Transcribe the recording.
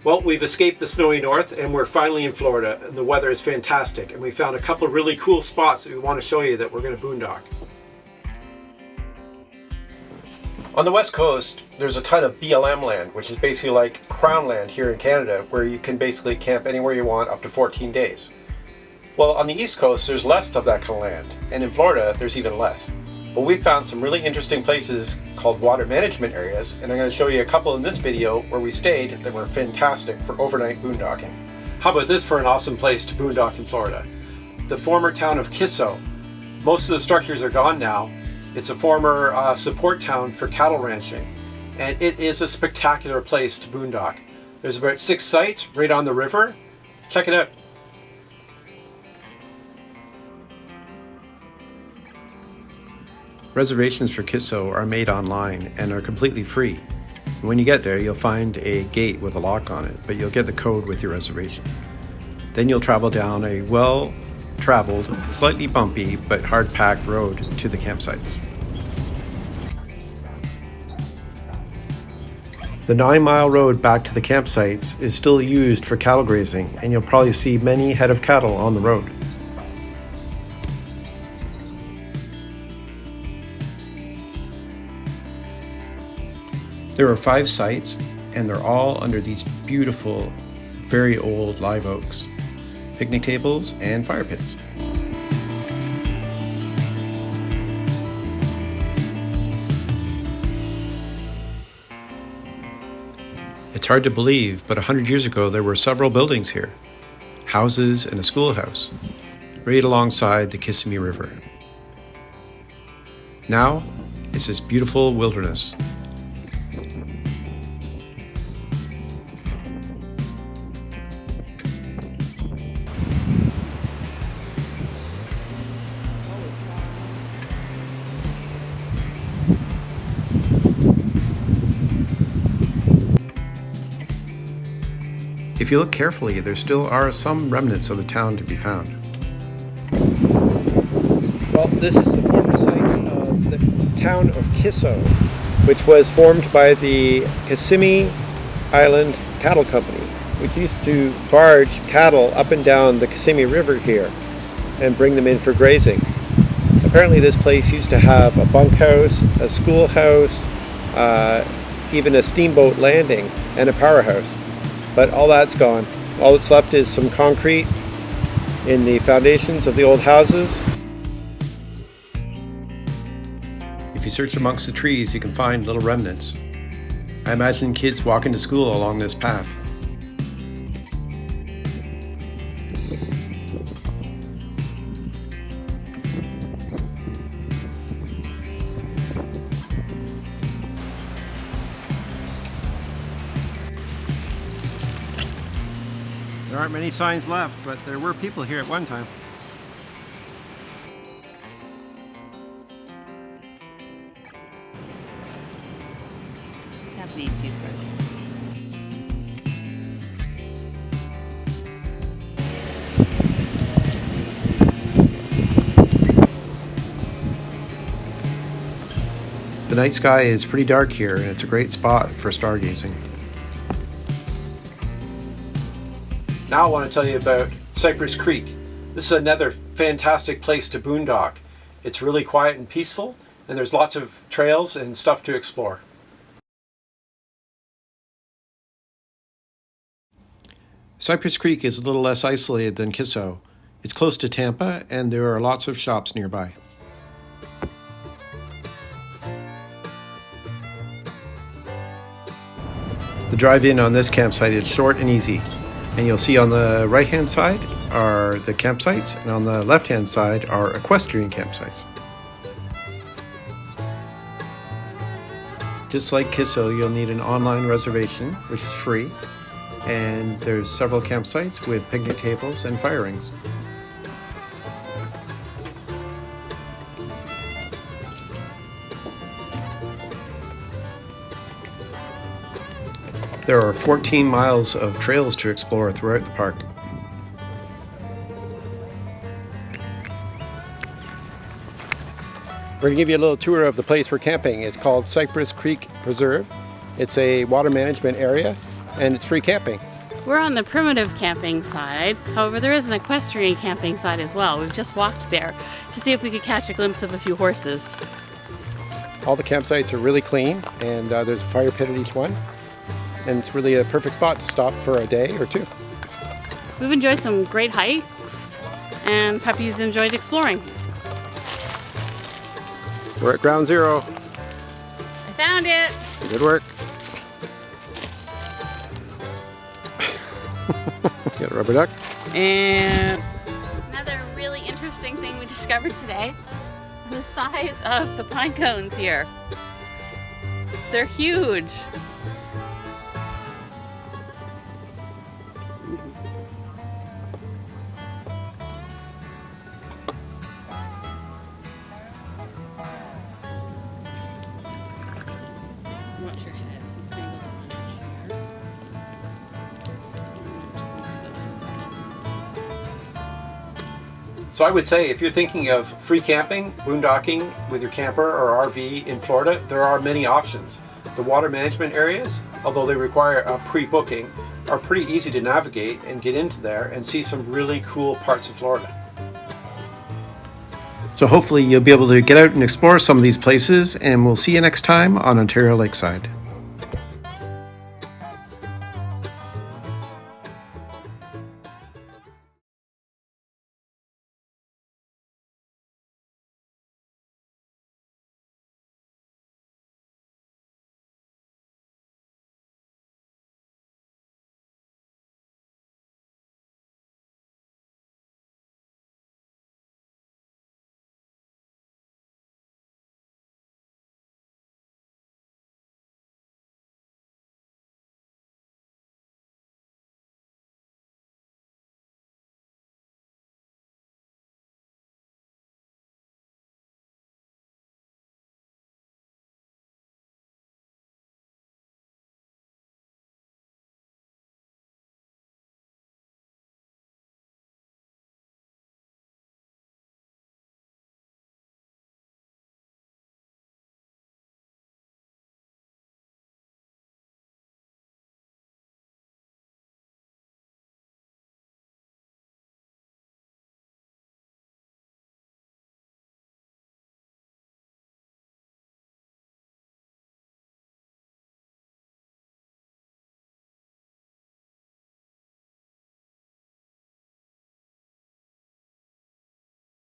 Well, we've escaped the snowy north and we're finally in Florida. The weather is fantastic and we found a couple really cool spots that we want to show you that we're going to boondock. On the west coast, there's a ton of BLM land, which is basically like crown land here in Canada, where you can basically camp anywhere you want up to 14 days. Well, on the east coast, there's less of that kind of land, and in Florida, there's even less. But we found some really interesting places called water management areas, and I'm going to show you a couple in this video where we stayed that were fantastic for overnight boondocking. How about this for an awesome place to boondock in Florida? The former town of Kisso. Most of the structures are gone now. It's a former support town for cattle ranching, and it is a spectacular place to boondock. There's about 6 sites right on the river. Check it out. Reservations for Kisso are made online and are completely free. When you get there, you'll find a gate with a lock on it, but you'll get the code with your reservation. Then you'll travel down a well-traveled, slightly bumpy, but hard-packed road to the campsites. The 9-mile road back to the campsites is still used for cattle grazing, and you'll probably see many head of cattle on the road. There are 5 sites, and they're all under these beautiful, very old live oaks, picnic tables, and fire pits. It's hard to believe, but 100 years ago there were several buildings here, houses and a schoolhouse, right alongside the Kissimmee River. Now, it's this beautiful wilderness. If you look carefully, there still are some remnants of the town to be found. Well, this is the former site of the town of Kisso, which was formed by the Kissimmee Island Cattle Company, which used to barge cattle up and down the Kissimmee River here and bring them in for grazing. Apparently this place used to have a bunkhouse, a schoolhouse, even a steamboat landing, and a powerhouse. But all that's gone. All that's left is some concrete in the foundations of the old houses. If you search amongst the trees, you can find little remnants. I imagine kids walking to school along this path. There aren't many signs left, but there were people here at one time. What's happening to you first? The night sky is pretty dark here, and it's a great spot for stargazing. Now I want to tell you about Cypress Creek. This is another fantastic place to boondock. It's really quiet and peaceful, and there's lots of trails and stuff to explore. Cypress Creek is a little less isolated than Kisso. It's close to Tampa, and there are lots of shops nearby. The drive-in on this campsite is short and easy. And you'll see on the right-hand side are the campsites, and on the left-hand side are equestrian campsites. Just like Kisso, you'll need an online reservation, which is free, and there's several campsites with picnic tables and fire rings. There are 14 miles of trails to explore throughout the park. We're going to give you a little tour of the place we're camping. It's called Cypress Creek Preserve. It's a water management area and it's free camping. We're on the primitive camping side. However, there is an equestrian camping side as well. We've just walked there to see if we could catch a glimpse of a few horses. All the campsites are really clean, and there's a fire pit at each one. And it's really a perfect spot to stop for a day or two. We've enjoyed some great hikes, and Puppy's enjoyed exploring. We're at ground zero. I found it! Good work. Got a rubber duck. And another really interesting thing we discovered today, the size of the pine cones here. They're huge. Watch your head. It's tangled up in your chair. So I would say if you're thinking of free camping, boondocking with your camper or RV in Florida, there are many options. The water management areas, although they require a pre-booking, are pretty easy to navigate and get into there and see some really cool parts of Florida. So hopefully you'll be able to get out and explore some of these places, and we'll see you next time on Ontario Lakeside.